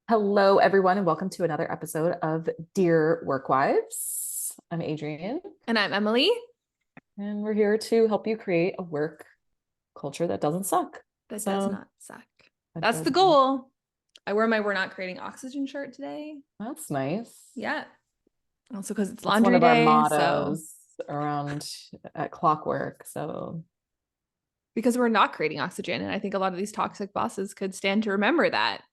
Hello, everyone, and welcome to another episode of Dear Work Wives. I'm Adrienne, And I'm Emily. and we're here to help you create a work culture that doesn't suck. That does not suck. That's the doesn't. goal. I wore my We're Not Creating Oxygen shirt today. That's nice. Yeah. Also because it's It's one laundry of our day. mottos around at Clockwork. So, because we're not creating oxygen. And I think a lot of these toxic bosses could stand to remember that.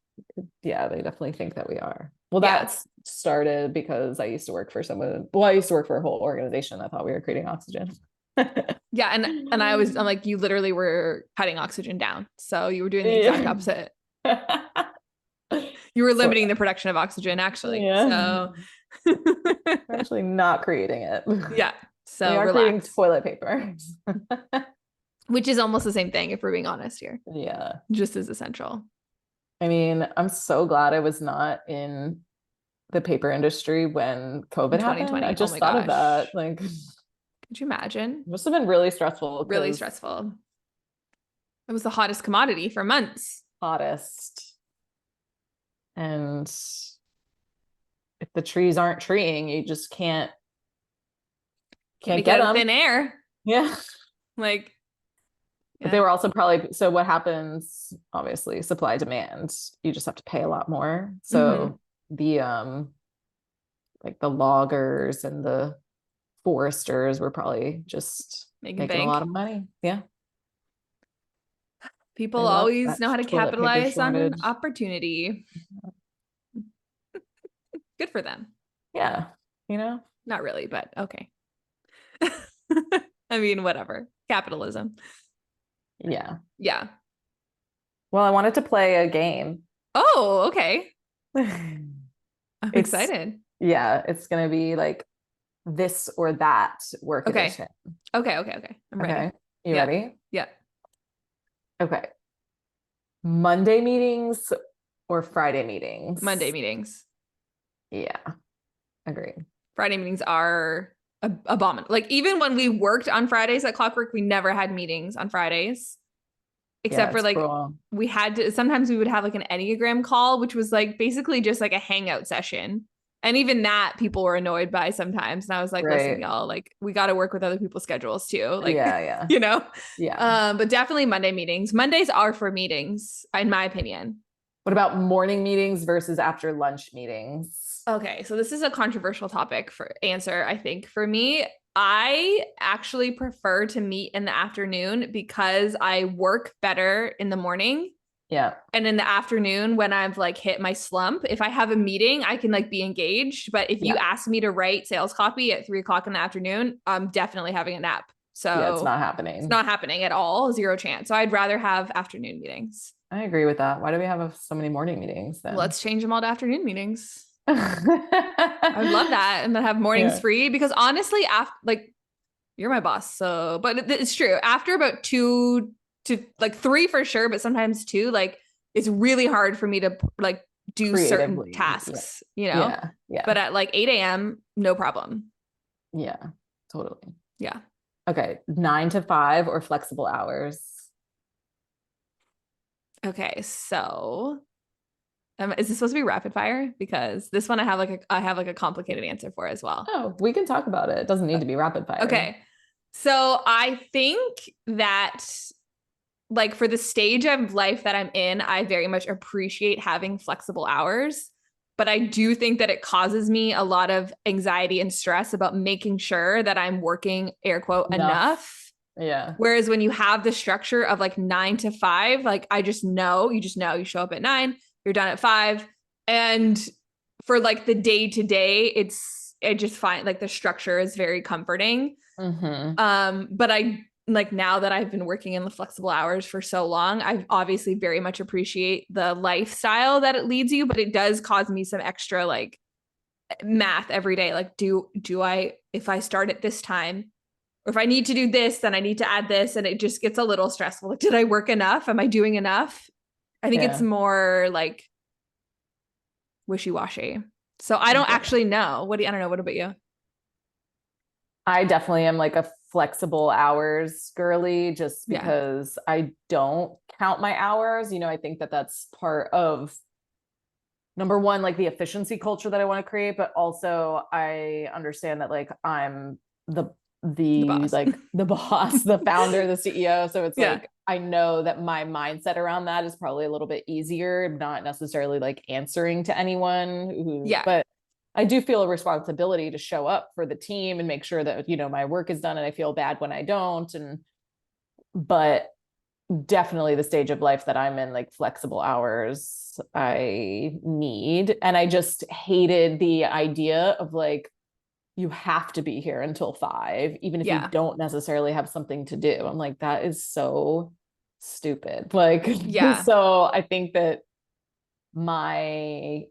yeah, they definitely think that we are. Well, Yeah. that's started because I used to work for I used to work for a whole organization that thought we were creating oxygen. Yeah. And I'm like, you literally were cutting oxygen down. So you were doing the exact opposite. You were limiting the production of oxygen, actually. Yeah. So we're actually not creating it. yeah. So we are creating toilet paper. Which is almost the same thing, if we're being honest here. Yeah. Just as essential. I mean, I'm so glad I was not in the paper industry when COVID happened. I just thought of that. Like, could you imagine? It must have been really stressful. Really stressful. It was the hottest commodity for months. Hottest. And if the trees aren't treeing, you just can't get them. Thin air. Yeah. Like, but they were also probably, so what happens, obviously, supply demand, you just have to pay a lot more. So the like the loggers and the foresters were probably just making a lot of money. Yeah. People always know how to capitalize on opportunity. Good for them. Yeah. You know? Not really, but okay. I mean, whatever. Capitalism. Yeah. Yeah. Well, I wanted to play a game. Oh, okay. I'm excited. Yeah, it's gonna be like this or that work edition. Okay. I'm ready. Okay. You ready? Yeah. Okay. Monday meetings or Friday meetings? Monday meetings. Yeah. Agree. Friday meetings are abominable. Like, even when we worked on Fridays at Clockwork, we never had meetings on Fridays. Except for like cool. We had to, sometimes we would have like an Enneagram call, which was like basically just like a hangout session. And even that people were annoyed by sometimes. And I was like, listen, y'all, like, we got to work with other people's schedules too. Like, yeah. You know? Yeah. But definitely Monday meetings. Mondays are for meetings, in my opinion. What about morning meetings versus after lunch meetings? Okay. So this is a controversial topic for answer, I think. For me, I actually prefer to meet in the afternoon because I work better in the morning. Yeah. And in the afternoon, when I've like hit my slump, if I have a meeting, I can like be engaged. But if you ask me to write sales copy at 3:00 in the afternoon, I'm definitely having a nap. So yeah, it's not happening. It's not happening at all. Zero chance. So I'd rather have afternoon meetings. I agree with that. Why do we have so many morning meetings then? Let's change them all to afternoon meetings. I would love that. And then have mornings free, because honestly, after, like, you're my boss. So, but it's true. After about 2 to like 3 for sure, but sometimes 2, like, it's really hard for me to like do certain tasks, you know? Yeah. But at like 8 a.m., no problem. Yeah, totally. Yeah. Okay. 9 to 5 or flexible hours? Okay. So is this supposed to be rapid fire? Because this one I have like a complicated answer for as well. Oh, we can talk about it. It doesn't need to be rapid fire. Okay. So I think that, like, for the stage of life that I'm in, I very much appreciate having flexible hours. But I do think that it causes me a lot of anxiety and stress about making sure that I'm working, air quote, enough. Yeah. Whereas when you have the structure of like 9 to 5, like, you show up at 9, you're done at 5. And for like the day to day, I just find like the structure is very comforting. But I, like, now that I've been working in the flexible hours for so long, I obviously very much appreciate the lifestyle that it leads you, but it does cause me some extra like math every day. Like, do I, if I start at this time, or if I need to do this, then I need to add this. And it just gets a little stressful. Like, did I work enough? Am I doing enough? I think it's more like wishy-washy. So I don't actually know. I don't know. What about you? I definitely am like a flexible hours girly, just because I don't count my hours. You know, I think that that's part of number one, like the efficiency culture that I want to create, but also I understand that like I'm the The boss. like the boss, the founder, the CEO. So it's Yeah. like I know that my mindset around that is probably a little bit easier, not necessarily like answering to anyone who, Yeah. but I do feel a responsibility to show up for the team and make sure that, you know, my work is done, and I feel bad when I don't. And but definitely the stage of life that I'm in, like flexible hours, I need. And I just hated the idea of like, you have to be here until 5, even if you Yeah. don't necessarily have something to do. I'm like, that is so stupid. Like, Yeah. so I think that my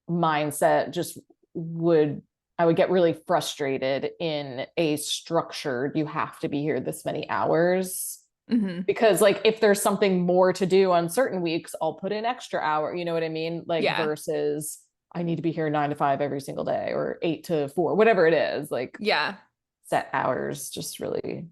mindset just would, I would get really frustrated in a structured, you have to be here this many hours. Mm-hmm. Because like if there's something more to do on certain weeks, I'll put in extra hour, you know what I mean? Like Yeah. versus I need to be here 9 to 5 every single day, or 8 to 4, whatever it is. Like Yeah. set hours just really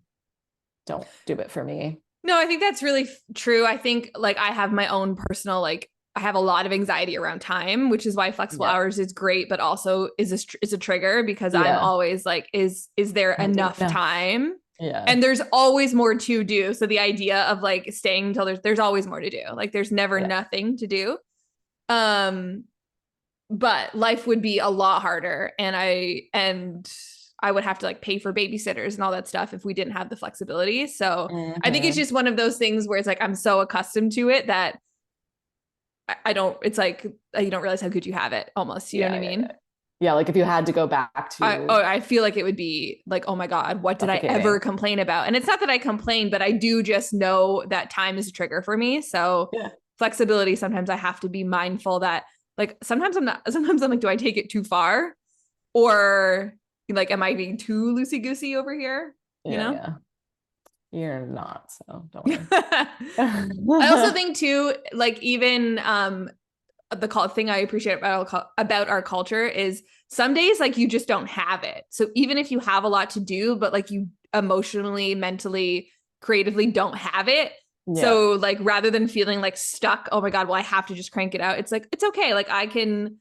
don't do it for me. No, I think that's really true. I think like I have my own personal, like I have a lot of anxiety around time, which is why flexible hours is great, but also is a trigger, because I'm always like, is there enough time? Yeah. And there's always more to do. So the idea of like staying until there's always more to do. Like there's never nothing to do. But life would be a lot harder, and I would have to like pay for babysitters and all that stuff if we didn't have the flexibility. So I think it's just one of those things where it's like I'm so accustomed to it that I don't, it's like you don't realize how good you have it almost. You know what I mean? Yeah, like if you had to go back to I feel like it would be like, oh my God, what did I ever complain about? And it's not that I complain, but I do just know that time is a trigger for me. So flexibility, sometimes I have to be mindful that like sometimes I'm like, do I take it too far? Or like, am I being too loosey-goosey over here? You know? Yeah. You're not, so don't worry. I also think too, like even the thing I appreciate about our culture is some days like you just don't have it. So even if you have a lot to do, but like you emotionally, mentally, creatively don't have it. Yeah. So like rather than feeling like stuck, oh my God, well I have to just crank it out. It's like, it's okay. Like I can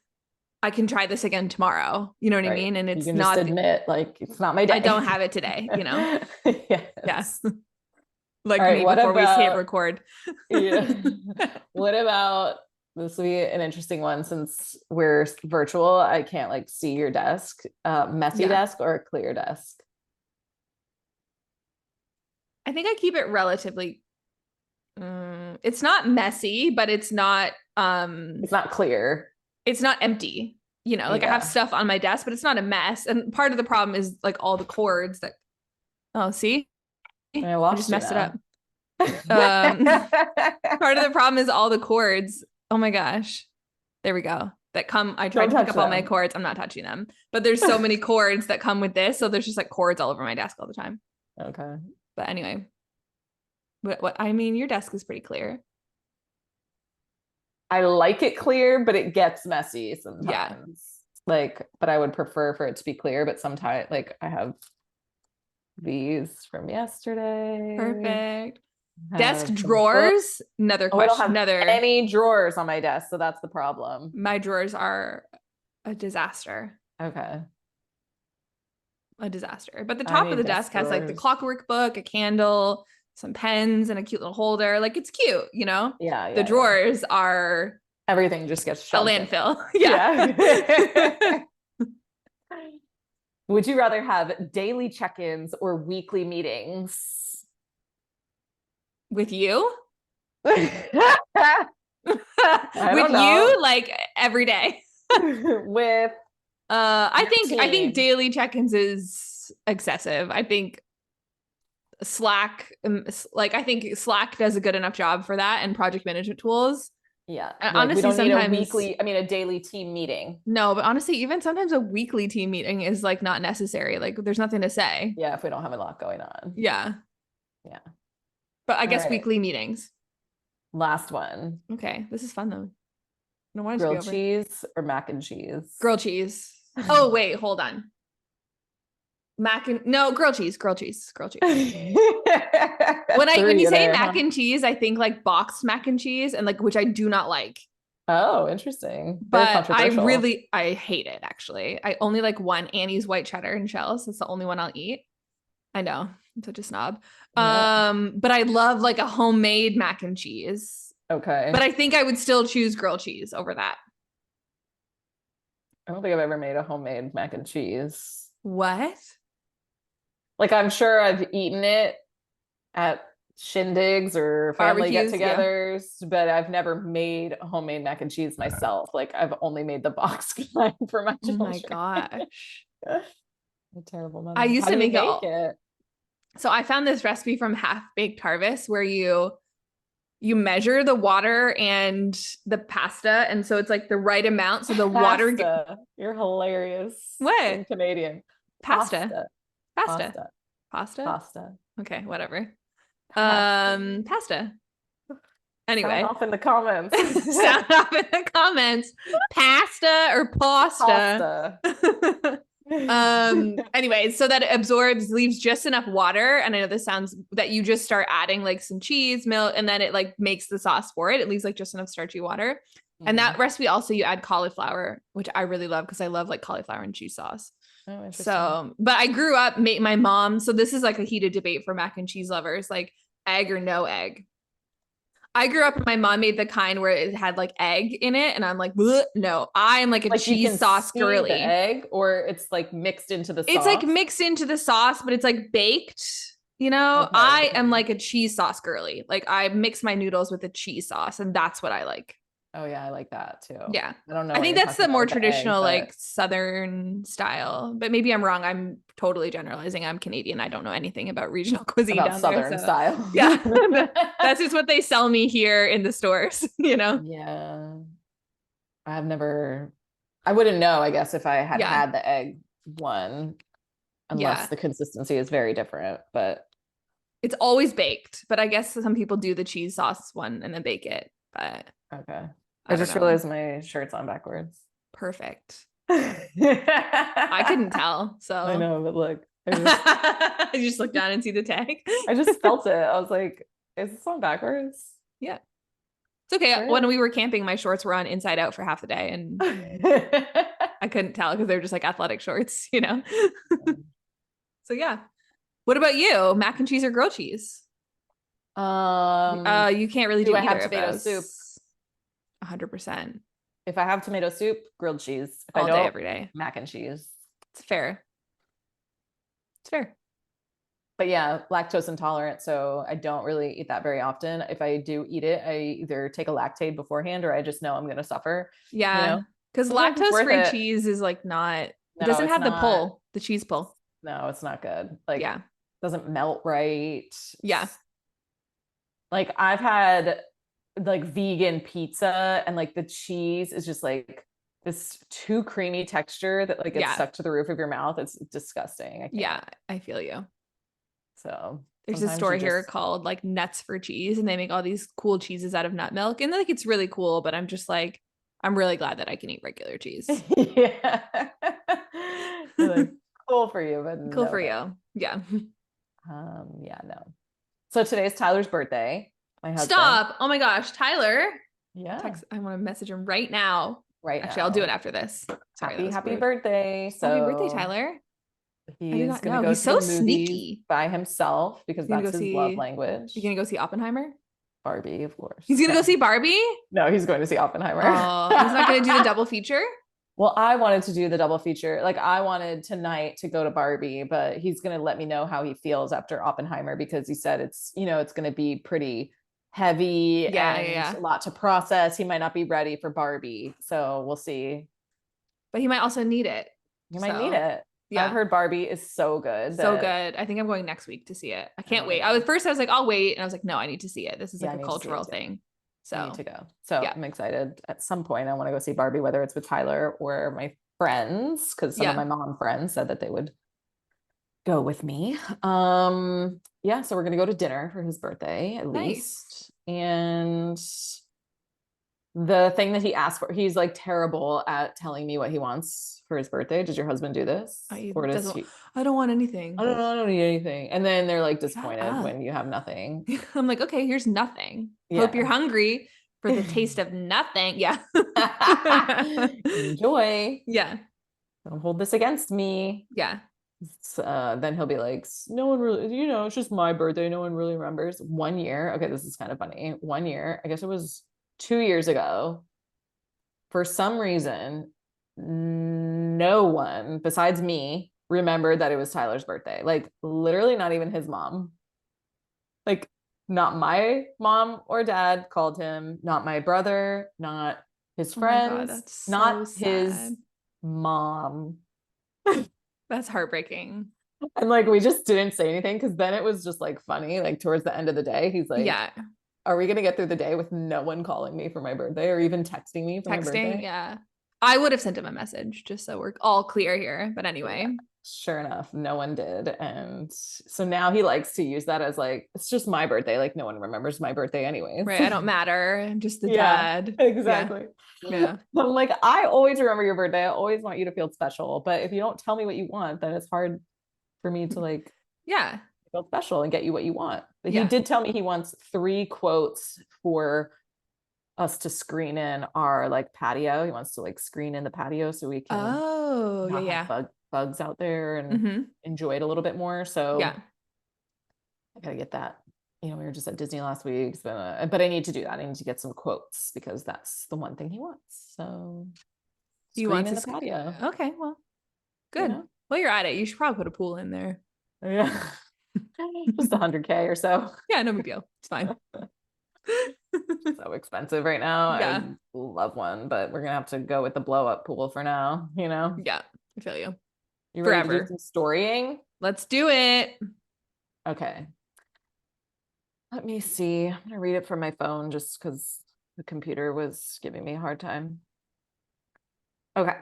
try this again tomorrow. You know what I mean? And it's not admit like it's not my day. I don't have it today, you know? Yes. Like me before we hit record. What about, this will be an interesting one since we're virtual. I can't like see your desk. Messy desk or a clear desk? I think I keep it relatively. It's not messy, but it's not clear. It's not empty. You know, like I have stuff on my desk, but it's not a mess. And part of the problem is like all the cords that. Oh, see, I just messed it up. Part of the problem is all the cords. Oh my gosh. There we go. That come, I tried to pick up all my cords. I'm not touching them, but there's so many cords that come with this. So there's just like cords all over my desk all the time. Okay. But anyway, what I mean, your desk is pretty clear. I like it clear, but it gets messy sometimes. Yeah. Like, but I would prefer for it to be clear, but sometimes like I have these from yesterday. Perfect. Desk drawers, another question. I don't have any drawers on my desk, so that's the problem. My drawers are a disaster. Okay. A disaster. But the top of the desk has like the clockwork book, a candle, some pens, and a cute little holder. Like it's cute, you know? Yeah. The drawers are everything just gets shoved a landfill. Yeah. Would you rather have daily check-ins or weekly meetings? With you? With you, like every day. With I think daily check-ins is excessive. I think Slack, like I think Slack does a good enough job for that, and project management tools. Yeah. Like, honestly, we don't sometimes need a daily team meeting. No, but honestly, even sometimes a weekly team meeting is like not necessary. Like there's nothing to say. Yeah, if we don't have a lot going on. Yeah. Yeah. But I guess weekly meetings. Last one. Okay. This is fun though. I don't want grilled cheese or mac and cheese? Grilled cheese. Oh, wait, hold on. Grilled cheese. When you say mac and cheese, I think like boxed mac and cheese, and like, which I do not like. Oh, interesting. Very But controversial. I hate it actually. I only like one Annie's white cheddar and shells. That's the only one I'll eat. I know, I'm such a snob. Yeah. But I love like a homemade mac and cheese. But Okay. I think I would still choose grilled cheese over that. I don't think I've ever made a homemade mac and cheese. What? Like I'm sure I've eaten it at shindigs or family Barbecues? Yeah. get-togethers, but I've never made homemade mac and cheese myself. Like I've only made the box kind for my Oh my children. gosh. A terrible I mother. used How to do you make it make all. it? So I found this recipe from Half Baked Harvest where you measure the water and the pasta, and so it's like the right amount. So the water. Pasta. You're hilarious What? and Canadian. Pasta. Pasta. Pasta. Pasta. Pasta. Pasta. Okay, whatever. Pasta. Pasta. Sound Anyway, off in the comments. sound off in the comments. Pasta or pasta. Pasta. Anyway, so that it absorbs, leaves just enough water. And I know this sounds that you just start adding like some cheese, milk, and then it like makes the sauce for it. It leaves like just enough starchy water. And that recipe also you add cauliflower, which I really love because I love like cauliflower and cheese sauce. Oh, interesting. So, but I grew up, my mom, so this is like a heated debate for mac and cheese lovers, like egg or no egg. I grew up and my mom made the kind where it had like egg in it, and I'm like, no, I'm like a Like you can cheese sauce see girly. the egg, or it's like mixed into the sauce. It's like mixed into the sauce, but it's like baked. You know, Okay, I okay. am like a cheese sauce girly. Like I mix my noodles with a cheese sauce, and that's what I like. Oh yeah, I like that too. Yeah. I don't know I what think you're that's talking the about more with the egg, traditional, but like Southern style. But maybe I'm wrong. I'm totally generalizing. I'm Canadian. I don't know anything about regional cuisine about down there. Southern So style. yeah, that's just what they sell me here in the stores, you know? Yeah. I wouldn't know, I guess, if I had Yeah. had the egg one, unless Yeah. the consistency is very different. But It's always baked, but I guess some people do the cheese sauce one and then bake it. But okay. I I don't just know. realized my shirt's on backwards. Perfect. I couldn't I tell. So know, but look, you just look down and see the tag. I just felt it. I was like, is this on backwards? Yeah. It's okay. Sure. When we were camping, my shorts were on inside out for half the day, and I couldn't tell because they're just like athletic shorts, you know? So yeah. What about you? Mac and cheese or grilled cheese? You can't really do I have either of tomato those. soup? 100%. If I have tomato soup, grilled cheese. If All I day, don't, every day. mac and cheese. It's fair. It's fair. But yeah, lactose intolerant, so I don't really eat that very often. If I do eat it, I either take a lactate beforehand or I just know I'm going to suffer. Yeah. Because Sometimes it's worth lactose-free it. cheese is like not, it No, doesn't it's have the not. pull, the cheese pull. No, it's not good. Like, Yeah. doesn't melt right. Yeah. Like I've had like vegan pizza and like the cheese is just like this too creamy texture that like gets Yeah. stuck to the roof of your mouth. It's disgusting. I can't. Yeah, I feel you. So There's a sometimes store you here just called like Nuts for Cheese, and they make all these cool cheeses out of nut milk. And like it's really cool, but I'm just like, I'm really glad that I can eat regular cheese. yeah. You're like, cool for you, but Cool no for thanks. you. Yeah. Yeah, no. So today's Tyler's birthday. My husband. Stop. Oh my gosh, Tyler. Yeah. I want to message him right now. Right Actually, now. I'll do it after this. Sorry, Happy rude. birthday. So Happy birthday, Tyler. he's gonna go He's to so the movies sneaky. by himself because He's gonna that's go his see- love language. You gonna go see Oppenheimer? Barbie, of course. He's gonna No. go see Barbie? No, he's going to see Oppenheimer. Oh, he's not gonna do the double feature? Well, I wanted to do the double feature. Like I wanted tonight to go to Barbie, but he's going to let me know how he feels after Oppenheimer because he said it's, it's going to be pretty heavy and a lot to process. He might not be ready for Barbie. So we'll see. But he might also need it. You might need it. Yeah. I've heard Barbie is so good. So good. I think I'm going next week to see it. I can't wait. I was like, I'll wait. And I was like, no, I need to see it. This is like a cultural thing. So I need to go. So I'm excited. At some point, I want to go see Barbie, whether it's with Tyler or my friends, because some of my mom friends said that they would go with me. Yeah, so we're gonna go to dinner for his birthday at least. And the thing that he asked for, he's like terrible at telling me what he wants for his birthday. Does your husband do this? Or does he? I don't want anything. I don't need anything. And then they're like disappointed when you have nothing. I'm like, okay, here's nothing. Yeah. Hope you're hungry. for the taste of nothing. Yeah. Enjoy. Yeah. Don't hold this against me. Yeah. Then he'll be like, no one really, it's just my birthday. No one really remembers. 1 year. Okay, this is kind of funny. 1 year, I guess it was 2 years ago. For some reason, no one besides me remembered that it was Tyler's birthday. Like, literally, not even his mom. Like, not my mom or dad called him, not my brother, not his Oh my God, friends, that's so not his sad. mom. That's heartbreaking. And like, we just didn't say anything because then it was just like funny. Like, towards the end of the day, he's like, Yeah. are we going to get through the day with no one calling me for my birthday or even texting me for my birthday? Yeah. I would have sent him a message just so we're all clear here. But anyway. Yeah, sure enough, no one did. And so now he likes to use that as like, it's just my birthday. Like, no one remembers my birthday anyways. Right. I don't matter. I'm just the Yeah, dad. exactly. Yeah. I'm like, I always remember your birthday. I always want you to feel special. But if you don't tell me what you want, then it's hard for me to like Yeah. feel special and get you what you want. But Yeah. he did tell me he wants 3 quotes for us to screen in our like patio. He wants to like screen in the patio so we can not have bugs out there and enjoy it a little bit more. So yeah, I gotta get that. We were just at Disney last week, but I need to do that. I need to get some quotes because that's the one thing he wants. So you want in to the patio. Okay, well, good. Well, you're at it. You should probably put a pool in there. Yeah. Just 100K or so. Yeah, no big deal. It's fine. So expensive right now. Yeah. I love one, but we're gonna have to go with the blow up pool for now, Yeah, I feel you. You ready to do some storying? Let's do it. Okay. Let me see. I'm gonna read it from my phone just because the computer was giving me a hard time. Okay.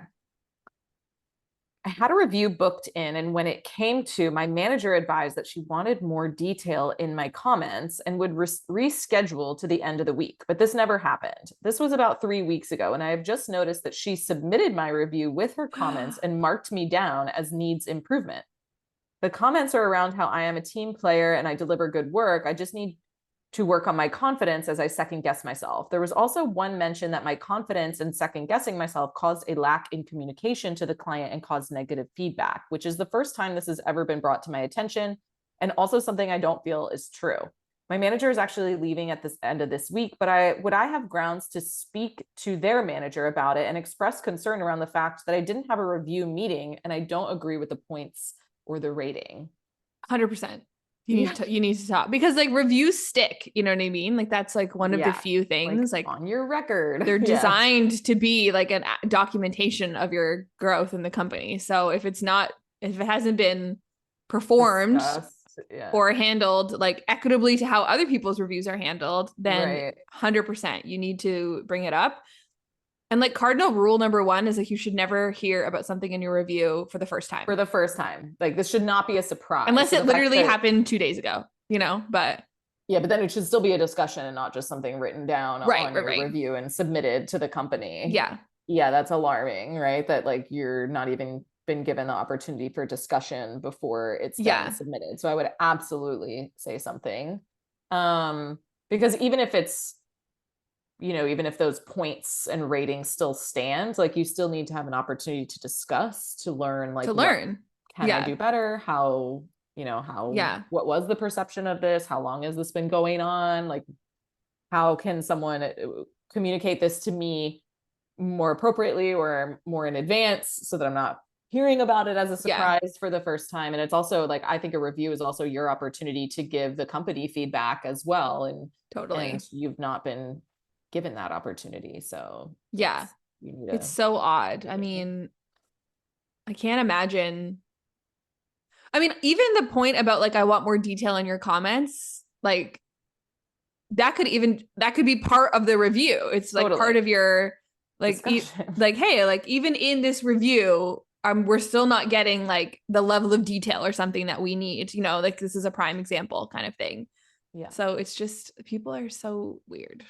I had a review booked in, and when it came to, my manager advised that she wanted more detail in my comments and would reschedule to the end of the week. But this never happened. This was about 3 weeks ago, and I have just noticed that she submitted my review with her comments and marked me down as needs improvement. The comments are around how I am a team player and I deliver good work. I just need to work on my confidence as I second guess myself. There was also one mention that my confidence and second guessing myself caused a lack in communication to the client and caused negative feedback, which is the first time this has ever been brought to my attention, and also something I don't feel is true. My manager is actually leaving at this end of this week, but would I have grounds to speak to their manager about it and express concern around the fact that I didn't have a review meeting and I don't agree with the points or the rating? 100%. You need to talk because like reviews stick, you know what I mean? Like that's like one of the few things like on your record. They're designed to be like a documentation of your growth in the company. So if it hasn't been performed or handled like equitably to how other people's reviews are handled, then 100% you need to bring it up. And like cardinal rule number 1 is like you should never hear about something in your review for the first time. Like this should not be a surprise. Unless it literally happened 2 days ago, but yeah, but then it should still be a discussion and not just something written down on your review and submitted to the company. Yeah. Yeah, that's alarming, right? That like you're not even been given the opportunity for discussion before it's done submitted. So I would absolutely say something. Because even if it's even if those points and ratings still stand, like you still need to have an opportunity to discuss, to learn, like can I do better? How, what was the perception of this? How long has this been going on? Like, how can someone communicate this to me more appropriately or more in advance so that I'm not hearing about it as a surprise for the first time? And it's also like, I think a review is also your opportunity to give the company feedback as well. And and you've not been given that opportunity. So it's so odd. I mean, I can't imagine. I mean, even the point about like, I want more detail in your comments, like that could be part of the review. It's like part of your like, hey, like even in this review, we're still not getting like the level of detail or something that we need, like this is a prime example kind of thing. Yeah. So it's just, people are so weird.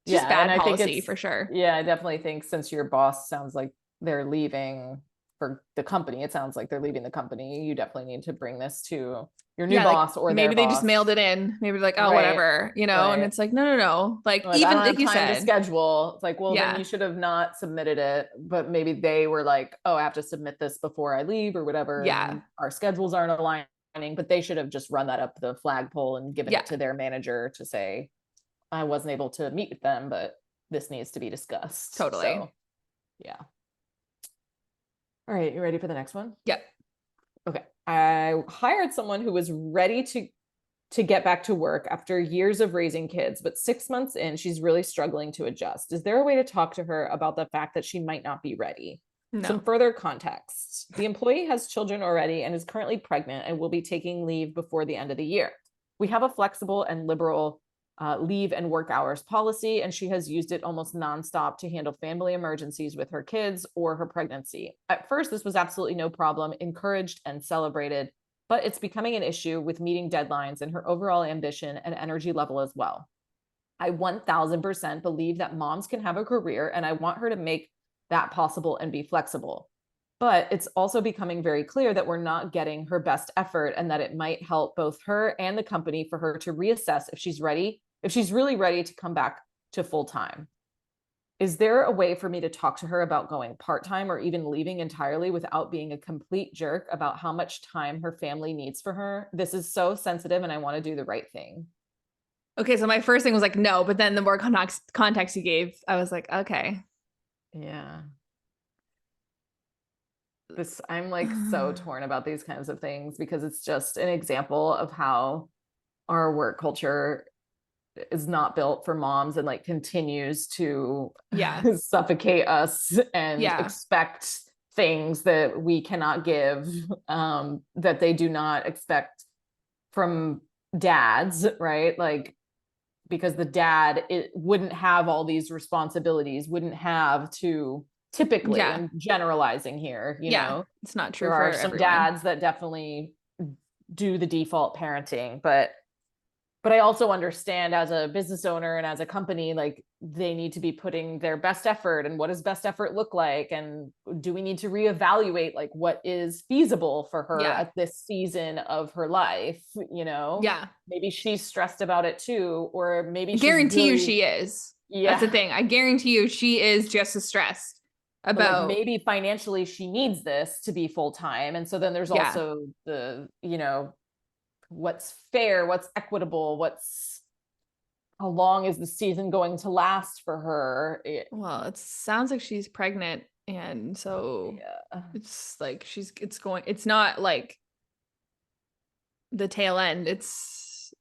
Just bad policy for sure. Yeah, I definitely think since your boss sounds like they're leaving, for the company, it sounds like they're leaving the company, you definitely need to bring this to your new Yeah, like boss or their maybe they just boss. mailed it in. Maybe they're like, oh, Right. whatever, you know, and Right. it's like, no, no, no. Like Like, I even don't like have you time to said, schedule. It's like, well, then yeah, you should have not submitted it. But maybe they were like, oh, I have to submit this before I leave or whatever. yeah, And our schedules aren't aligning, but they should have just run that up the flagpole and given yeah, it to their manager to say, I wasn't able to meet with them, but this needs to be discussed. totally. So, yeah. All right. You ready for the next one? Yeah. Okay. I hired someone who was ready to get back to work after years of raising kids, but 6 months in, she's really struggling to adjust. Is there a way to talk to her about the fact that she might not be ready? Some No. further context. The employee has children already and is currently pregnant and will be taking leave before the end of the year. We have a flexible and liberal leave and work hours policy, and she has used it almost nonstop to handle family emergencies with her kids or her pregnancy. At first, this was absolutely no problem, encouraged and celebrated, but it's becoming an issue with meeting deadlines and her overall ambition and energy level as well. I 1000% believe that moms can have a career, and I want her to make that possible and be flexible. But it's also becoming very clear that we're not getting her best effort, and that it might help both her and the company for her to reassess if she's ready, if she's really ready to come back to full time. Is there a way for me to talk to her about going part-time or even leaving entirely without being a complete jerk about how much time her family needs for her? This is so sensitive and I want to do the right thing. Okay, so my first thing was like no, but then the more context you gave, I was like, okay. Yeah. I'm like so torn about these kinds of things because it's just an example of how our work culture is not built for moms and like continues to Yeah. suffocate us and Yeah. expect things that we cannot give, that they do not expect from dads, right? Like, because the dad, it wouldn't have all these responsibilities, wouldn't have to, typically, Yeah. I'm generalizing here, Yeah. It's not true there for are some everyone. dads that definitely do the default parenting, but I also understand as a business owner and as a company, like they need to be putting their best effort, and what does best effort look like? And do we need to reevaluate like what is feasible for her Yeah. at this season of her life? Yeah. Maybe she's stressed about it too, or maybe I she's guarantee you really, she is. That's the yeah, thing. I guarantee you she is just as stressed but like about, maybe financially she needs this to be full time. And so then there's yeah. also the, what's fair, what's equitable, what's, how long is the season going to last for her? Well, it sounds like she's pregnant. And so Yeah. it's like it's not like the tail end, it's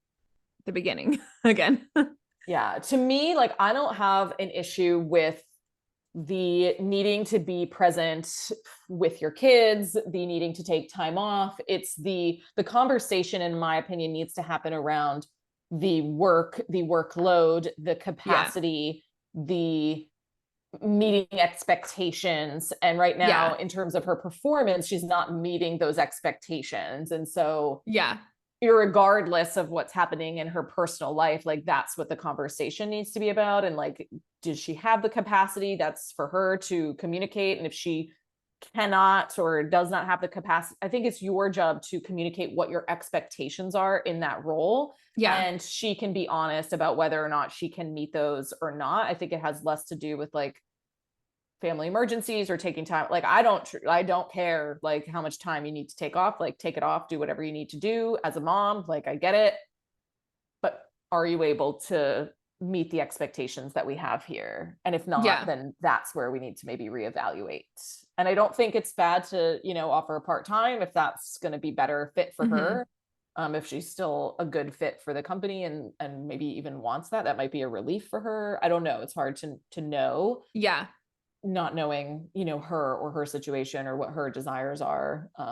the beginning again. Yeah. To me, like I don't have an issue with the needing to be present with your kids, the needing to take time off. It's the conversation, in my opinion, needs to happen around the work, the workload, the Yeah. capacity, the meeting expectations. And right now, Yeah. in terms of her performance, she's not meeting those expectations. And so, Yeah. irregardless of what's happening in her personal life, like that's what the conversation needs to be about. And like, does she have the capacity? That's for her to communicate. And if she cannot or does not have the capacity, I think it's your job to communicate what your expectations are in that role. Yeah. And she can be honest about whether or not she can meet those or not. I think it has less to do with like family emergencies or taking time. Like I don't care like how much time you need to take off, like take it off, do whatever you need to do as a mom, like I get it, but are you able to meet the expectations that we have here? And if not, Yeah. then that's where we need to maybe reevaluate. And I don't think it's bad to, offer a part-time if that's going to be better fit for Mm-hmm. her. If she's still a good fit for the company and maybe even wants that might be a relief for her. I don't know, it's hard to know, Yeah. not knowing, her or her situation or what her desires are. I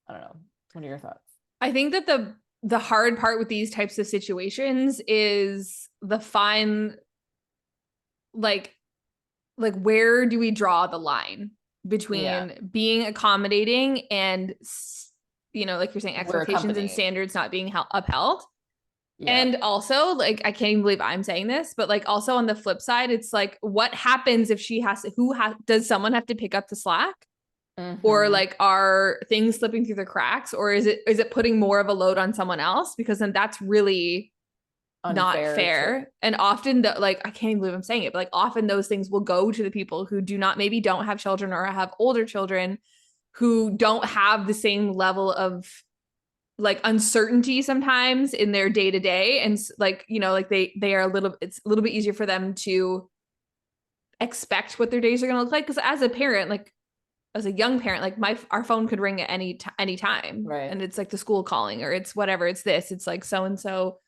don't know. What are your thoughts? I think that the hard part with these types of situations is the fine, like where do we draw the line Yeah, between being accommodating and like you're saying, we're a expectations and company. standards not being upheld. Yeah. And also, like, I can't even believe I'm saying this, but like, also on the flip side, it's like, what happens if she has to, does someone have to pick up the slack? or like are things slipping through the cracks, or is it putting more of a load on someone else? Because then that's really not fair. And often like, I can't even believe I'm saying it, but like often those things will go to the people who maybe don't have children or have older children who don't have the same level of like uncertainty sometimes in their day to day. And like, like they are it's a little bit easier for them to expect what their days are going to look like. Cause as a parent, like as a young parent, like our phone could ring at any time. Right. And it's like the school calling, or it's whatever, it's this, it's like so-and-so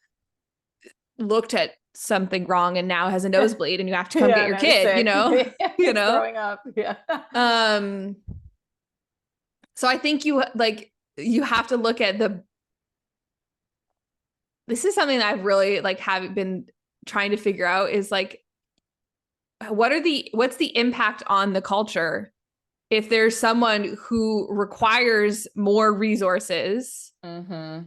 looked at something wrong and now has a nosebleed and you have to come get your kid, growing up. Yeah. So I think you have to look at this is something that I've really like have been trying to figure out is like, what's the impact on the culture if there's someone who requires more resources. Yeah,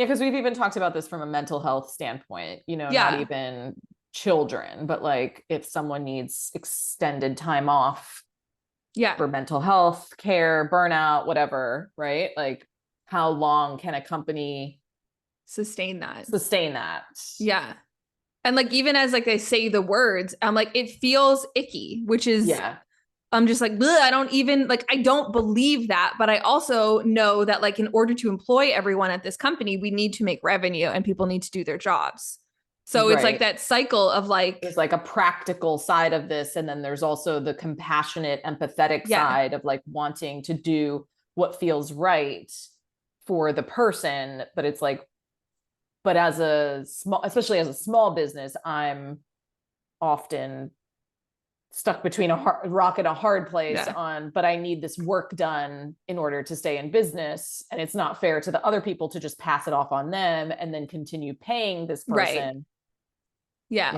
because we've even talked about this from a mental health standpoint, not even children, but like if someone needs extended time off for mental health care, burnout, whatever, right? Like how long can a company sustain that? Yeah. And like, even as like they say the words, I'm like, it feels icky, which is, I'm just like, I don't even like, I don't believe that. But I also know that like, in order to employ everyone at this company, we need to make revenue and people need to do their jobs. So it's like that cycle of like, there's like a practical side of this. And then there's also the compassionate, empathetic side of like wanting to do what feels right for the person. But it's like, but especially as a small business, I'm often stuck between a rock and a hard place but I need this work done in order to stay in business. And it's not fair to the other people to just pass it off on them and then continue paying this person.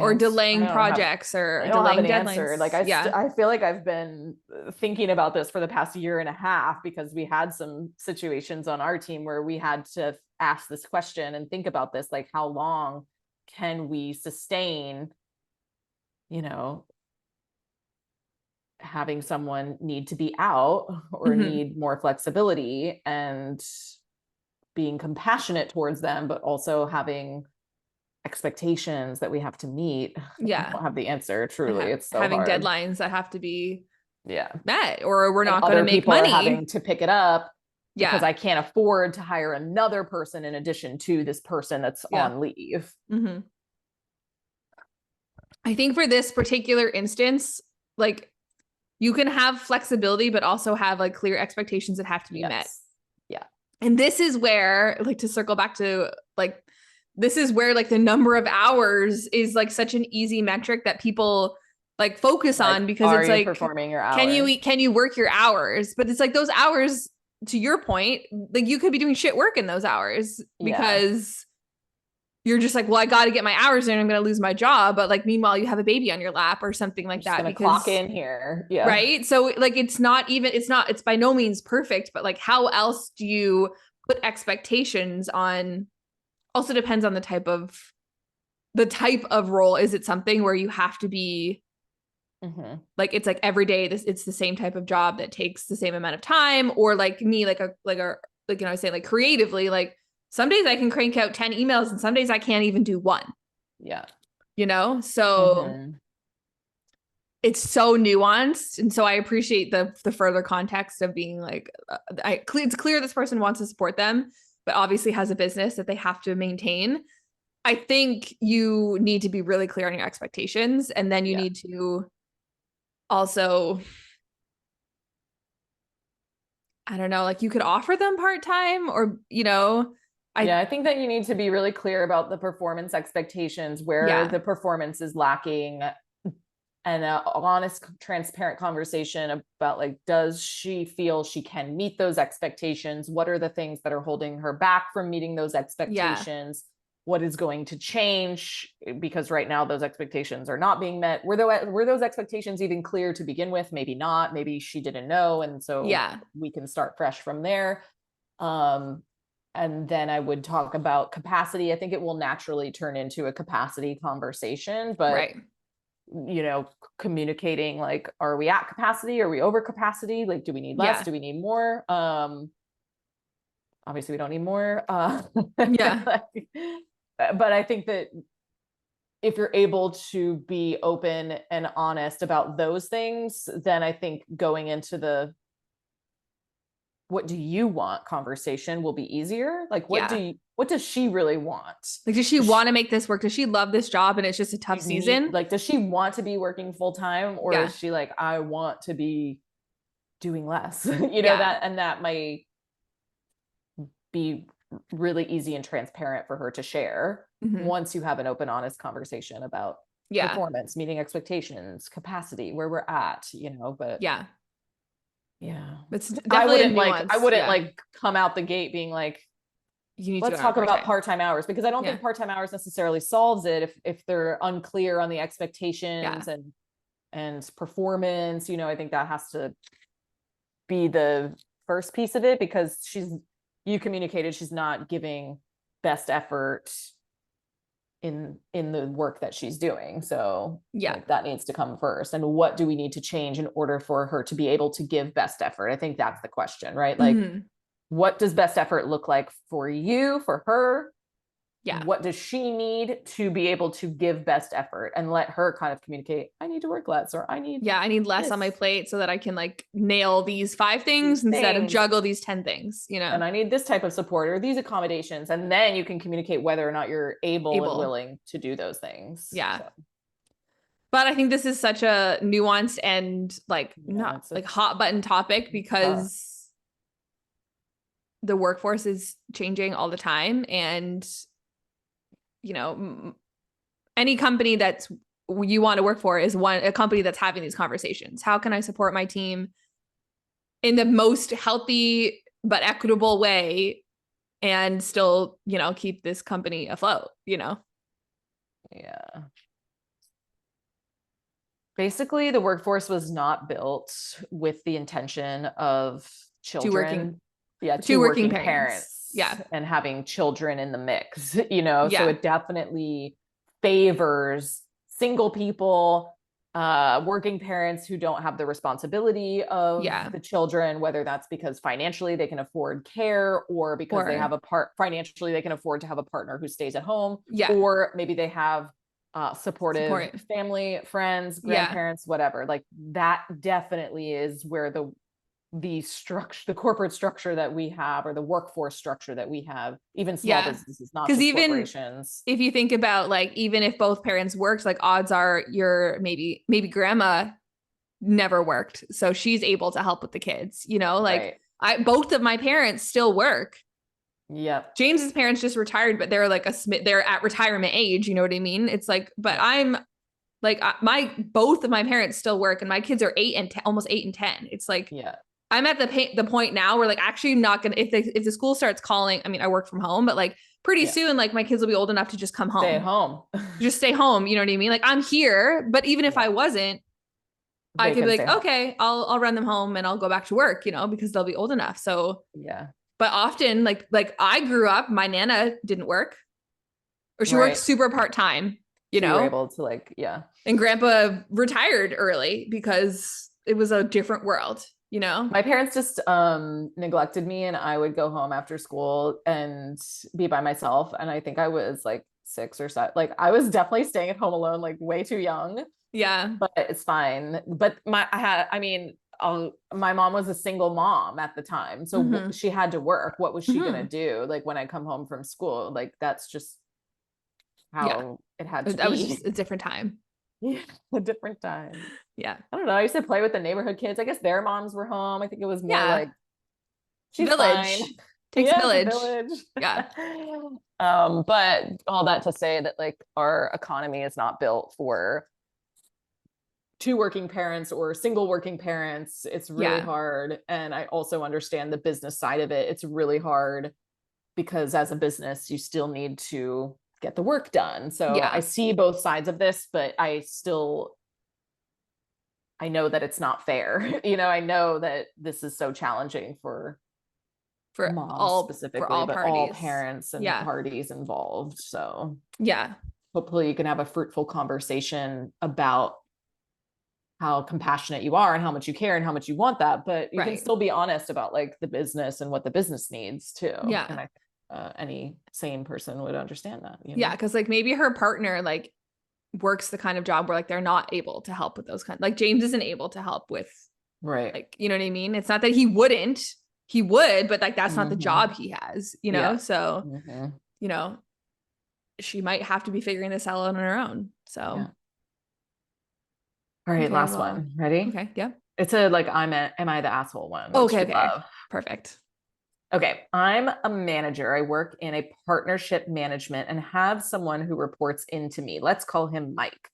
Or delaying projects or delaying deadlines. Answer. Like I feel like I've been thinking about this for the past year and a half because we had some situations on our team where we had to ask this question and think about this, like how long can we sustain, having someone need to be out or need more flexibility, and being compassionate towards them, but also having expectations that we have to meet. I don't have the answer, truly. It's so having hard. deadlines that have to be met, or we're not going to make people money. Are having to pick it up because I can't afford to hire another person in addition to this person that's on leave. I think for this particular instance, like you can have flexibility, but also have like clear expectations that have to be met. Yeah. And this is where, like, to circle back to like, this is where like the number of hours is like such an easy metric that people like focus on, because it's like, performing your hours? Can you work your hours? But it's like those hours, to your point, like you could be doing shit work in those hours because you're just like, well, I got to get my hours in, I'm going to lose my job. But like, meanwhile, you have a baby on your lap or something like that. Because clock in here. Yeah. Right. So like, it's by no means perfect, but like, how else do you put expectations on? Also depends on the type of role. Is it something where you have to be like, it's like every day it's the same type of job that takes the same amount of time, or like me, I was saying, like creatively, like some days I can crank out 10 emails and some days I can't even do one. Yeah. So it's so nuanced. And so I appreciate the further context of being like, it's clear this person wants to support them, but obviously has a business that they have to maintain. I think you need to be really clear on your expectations. And then you need to also, I don't know, like you could offer them part-time, or, I think that you need to be really clear about the performance expectations, where the performance is lacking, and an honest, transparent conversation about like, does she feel she can meet those expectations? What are the things that are holding her back from meeting those expectations? What is going to change? Because right now those expectations are not being met. Were those expectations even clear to begin with? Maybe not. Maybe she didn't know. And so we can start fresh from there. And then I would talk about capacity. I think it will naturally turn into a capacity conversation, but you know, communicating like, are we at capacity? Are we over capacity? Like, do we need less? Yeah. Do we need more? Obviously we don't need more. Yeah. Like, but I think that if you're able to be open and honest about those things, then I think going into the what do you want conversation will be easier. Like, Yeah. what does she really want? Like, does she want to make this work? Does she love this job and it's just a tough season? Like, does she want to be working full time, or Yeah. is she like, I want to be doing less? You know, Yeah. that might be really easy and transparent for her to share once you have an open, honest conversation about Yeah. performance, meeting expectations, capacity, where we're at, you know. But Yeah. yeah, It's definitely a nuance. I wouldn't like come out the gate being like, you need let's to talk about part-time hours, because I don't Yeah. think part-time hours necessarily solves it if they're unclear on the expectations Yeah. and performance. You know, I think that has to be the first piece of it, because you communicated she's not giving best effort in the work that she's doing. So Yeah. like, that needs to come first. And what do we need to change in order for her to be able to give best effort? I think that's the question, right? Like, what does best effort look like for you, for her? Yeah. What does she need to be able to give best effort, and let her kind of communicate, I need to work less, or I need less on my plate so that I can like nail these 5 things instead of juggle these 10 things, you know. And I need this type of support or these accommodations. And then you can communicate whether or not you're able and willing to do those things. Yeah. So. But I think this is such a nuanced and like not like hot button topic, because the workforce is changing all the time. And, you know, any company that's you want to work for is a company that's having these conversations. How can I support my team in the most healthy but equitable way and still, you know, keep this company afloat, you know? Yeah. Basically, the workforce was not built with the intention of children. Two working parents. Yeah. And having children in the mix, you know? So it definitely favors single people, working parents who don't have the responsibility of the children, whether that's because financially they can afford care, or because they have financially they can afford to have a partner who stays at home, or maybe they have supportive family, friends, grandparents, whatever. Like, that definitely is where the structure, the corporate structure that we have, or the workforce structure that we have, even small businesses, not just corporations. If you think about, like, even if both parents worked, like, odds are your maybe grandma never worked, so she's able to help with the kids, you know, like both of my parents still work. Yep. James's parents just retired, but they're like they're at retirement age, you know what I mean? It's like, but I'm like, both of my parents still work, and my kids are 8 and 10, almost 8 and 10. It's like, I'm at the point now where, like, actually I'm not gonna, if the school starts calling, I mean, I work from home, but like pretty soon, like, my kids will be old enough to just come home. Stay at home. Just stay home, you know what I mean? Like, I'm here, but even if I wasn't, I could be like, okay, I'll run them home and I'll go back to work, you know, because they'll be old enough. So but often, like I grew up, my Nana didn't work, or she worked super part-time, you know, you were able to, like, and Grandpa retired early because it was a different world. You know, my parents just neglected me, and I would go home after school and be by myself. And I think I was like 6 or 7. Like, I was definitely staying at home alone, like way too young. Yeah. But it's fine. But my mom was a single mom at the time. So she had to work. What was she going to do? Like, when I come home from school, like, that's just how it had to be. That was just a different time. Yeah, a different time. Yeah. I don't know. I used to play with the neighborhood kids. I guess their moms were home. I think it was more like, she's village. Fine. Takes a village. Village. Yeah. But all that to say that, like, our economy is not built for 2 working parents or single working parents. It's really hard. And I also understand the business side of it. It's really hard because as a business, you still need to get the work done. So I see both sides of this, but I know that it's not fair. You know, I know that this is so challenging for moms specifically, but all parents and parties involved. So hopefully you can have a fruitful conversation about how compassionate you are and how much you care and how much you want that, but you can Right. still be honest about like the business and what the business needs too. Yeah. And any sane person would understand that, you know? Yeah, because like maybe her partner like works the kind of job where like they're not able to help with those kind, like James isn't able to help with, Right. like, you know what I mean? It's not that he wouldn't, he would, but like that's not the job he has, you know? Yeah. So, Mm-hmm. you know, she might have to be figuring this out on her own. So, Yeah. All right, okay, last well, one. Ready? okay, yeah. It's a like am I the asshole one, which Okay, you okay, love. perfect. Okay, I'm a manager. I work in a partnership management and have someone who reports into me. Let's call him Mike.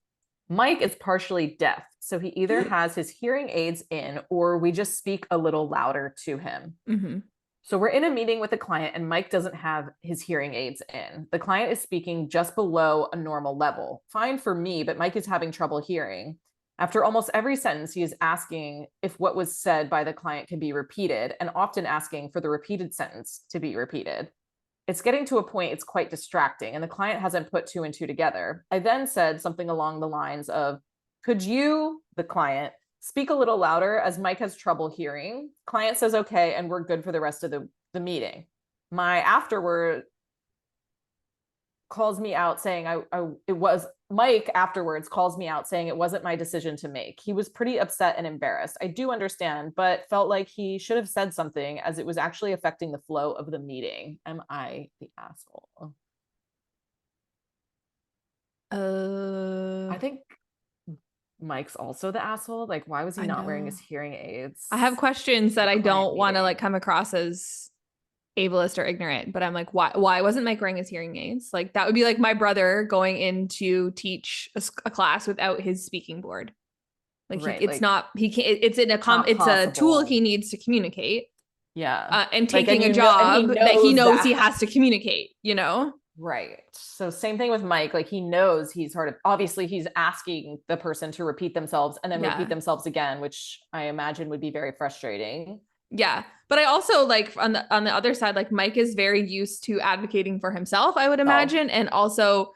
Mike is partially deaf, so he either has his hearing aids in or we just speak a little louder to him. Mm-hmm. So we're in a meeting with a client and Mike doesn't have his hearing aids in. The client is speaking just below a normal level. Fine for me, but Mike is having trouble hearing. After almost every sentence, he is asking if what was said by the client can be repeated and often asking for the repeated sentence to be repeated. It's getting to a point it's quite distracting and the client hasn't put two and two together. I then said something along the lines of, could you, the client, speak a little louder as Mike has trouble hearing? Client says, okay, and we're good for the rest of the meeting. My afterward calls me out saying it was Mike afterwards calls me out saying it wasn't my decision to make. He was pretty upset and embarrassed. I do understand, but felt like he should have said something as it was actually affecting the flow of the meeting. Am I the asshole? I think Mike's also the asshole. Like, why was he I not wearing know. his hearing aids? I have questions that A I client don't want to like meeting. come across as ableist or ignorant, but I'm like, why wasn't Mike wearing his hearing aids? Like that would be like my brother going in to teach a class without his speaking board. Like Right. it's Like, not, he can't, not it's a tool he possible. needs to communicate, Yeah. and Like, and taking a and he job that he knows knows he that. has to communicate, you know? Right. So same thing with Mike. Like he knows he's sort of obviously he's asking the person to repeat themselves and then repeat Yeah. themselves again, which I imagine would be very frustrating. Yeah. But I also like on the other side, like Mike is very used to advocating for himself, I would Self. imagine, and also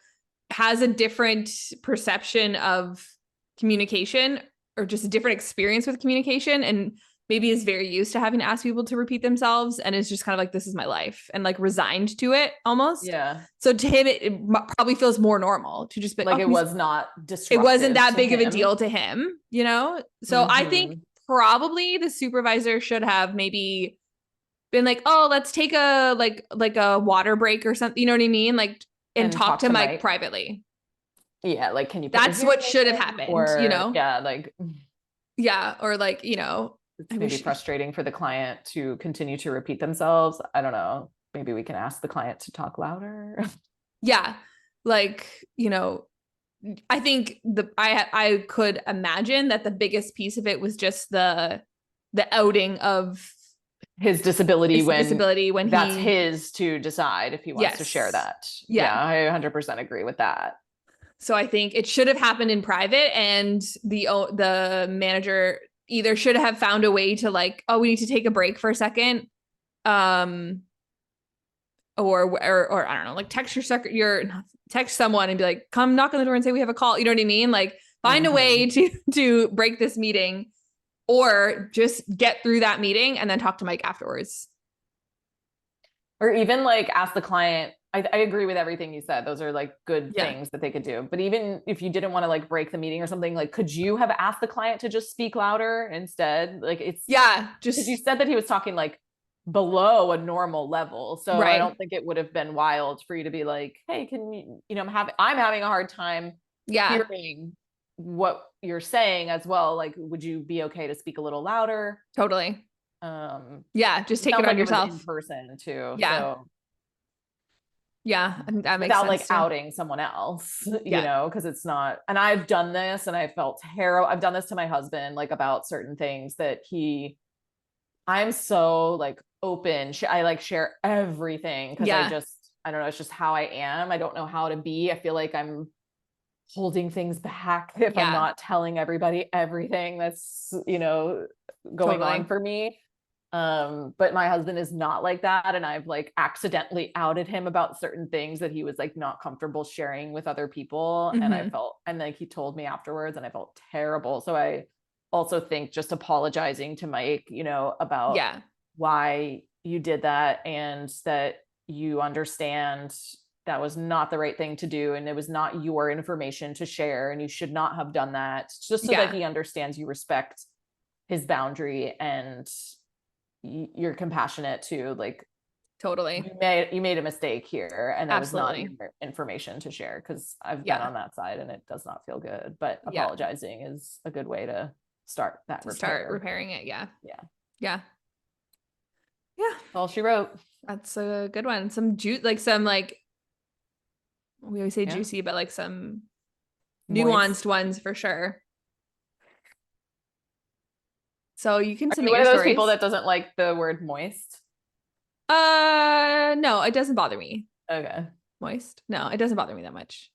has a different perception of communication or just a different experience with communication, and maybe is very used to having to ask people to repeat themselves and is just kind of like, this is my life, and like resigned to it almost. Yeah. So to him, it probably feels more normal to just be, Like oh, it was not it wasn't disruptive that to big of a him. deal to him, you know? So I think Mm-hmm. probably the supervisor should have maybe been like, oh, let's take a like a water break or something, you know what I mean? Like, and And talk talk to to Mike Mike. privately. Yeah, like can you put your That's hearing what aids should have in? happened, you Or know? yeah, like Yeah. Or like, you know, it's I maybe wish, frustrating for the client to continue to repeat themselves. I don't know. Maybe we can ask the client to talk louder. yeah. Like, you know, I think I could imagine that the biggest piece of it was just the outing of His disability his when disability when that's he, his to decide if he wants to share yes. that. Yeah. Yeah, I 100% agree with that. So I think it should have happened in private, and the manager either should have found a way to like, oh, we need to take a break for a second, um, or I don't know, like text your text someone and be like, come knock on the door and say we have a call. You know what I mean? Like find a way Mm-hmm. to break this meeting, or just get through that meeting and then talk to Mike afterwards. Or even like ask the client. I agree with everything you said. Those are like good Yeah. things that they could do. But even if you didn't want to like break the meeting or something, like could you have asked the client to just speak louder instead? Like it's Yeah. because you Just said that he was talking like below a normal level. So I don't right. think it would have been wild for you to be like, hey, can you know, I'm having a hard time Yeah. hearing what you're saying as well. Like, would you be okay to speak a little louder? Totally. Um, Yeah. Just it take it sounds on like it was in yourself. person too. Yeah. So Yeah. I think that makes without like sense too. outing someone else, you Yeah. know, because it's not, and I've done this and I felt terrible. I've done this to my husband, like about certain things that I'm so like open. I like share everything because Yeah. I don't know, it's just how I am. I don't know how to be. I feel like I'm holding things back if I'm Yeah. not telling everybody everything that's, you know, going on Totally. for me. But my husband is not like that, and I've like accidentally outed him about certain things that he was like not comfortable sharing with other people, and I felt, and like he told me afterwards, and I felt terrible. So I also think just apologizing to Mike, you know, about why you did that, and that you understand that was not the right thing to do, and it was not your information to share, and you should not have done that, just so that he understands you respect his boundary and you're compassionate too. Like, totally, you made a mistake here, and that was not your information to share, because I've been on that side and it does not feel good. But apologizing is a good way to start that repair. Start repairing it. Yeah. That's all she wrote. That's a good one. Some juice, like some like, we always say juicy, but like some nuanced ones for sure. So you can submit your stories. Are you one of those people that doesn't like the word moist? No, it doesn't bother me. Okay. Moist? No, it doesn't bother me that much.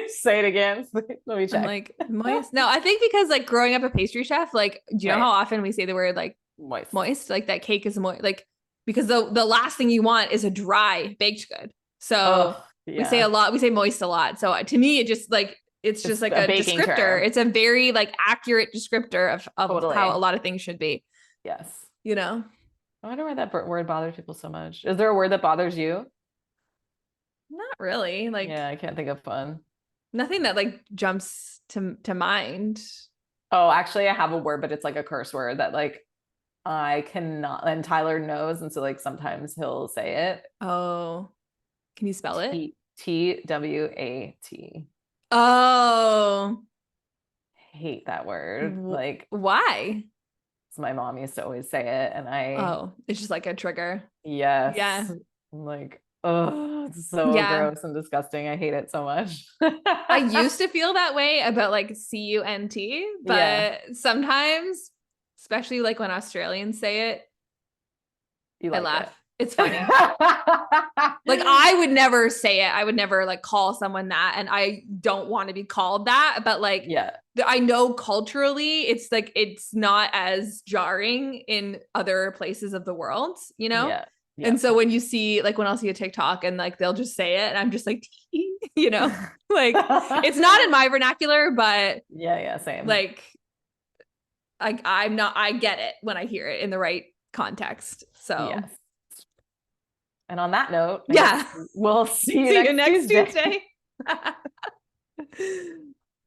Say it again. Let me check. I'm like, moist? No, I think because like growing up a pastry chef, like, do you know how often we say the word like moist? Moist? Like that cake is moist. Like, because the last thing you want is a dry baked good. So we say a lot, we say moist a lot. So to me, it just like, it's just like a descriptor. Term. It's a very like accurate descriptor of how a lot of things should be. Yes. You know? I wonder why that word bothers people so much. Is there a word that bothers you? Not really. Like, yeah, I can't think of one. Nothing that like jumps to mind. Oh, actually I have a word, but it's like a curse word that like I cannot, and Tyler knows, and so like sometimes he'll say it. Oh, can you spell it? TWAT. Oh, hate that word. Like, why? My mom used to always say it, and it's just like a trigger. Yes. Yeah. I'm like, oh, it's so gross and disgusting. I hate it so much. I used to feel that way about like CUNT, but sometimes, especially like when Australians say it, I laugh. It's funny. Like I would never say it. I would never like call someone that, and I don't want to be called that, but like I know culturally it's like it's not as jarring in other places of the world, you know? Yeah. And so when you see like when I'll see a TikTok and like they'll just say it and I'm just like you know, like it's not in my vernacular, but same. Like I get it when I hear it in the right context. So and on that note, yeah, we'll see you next Tuesday.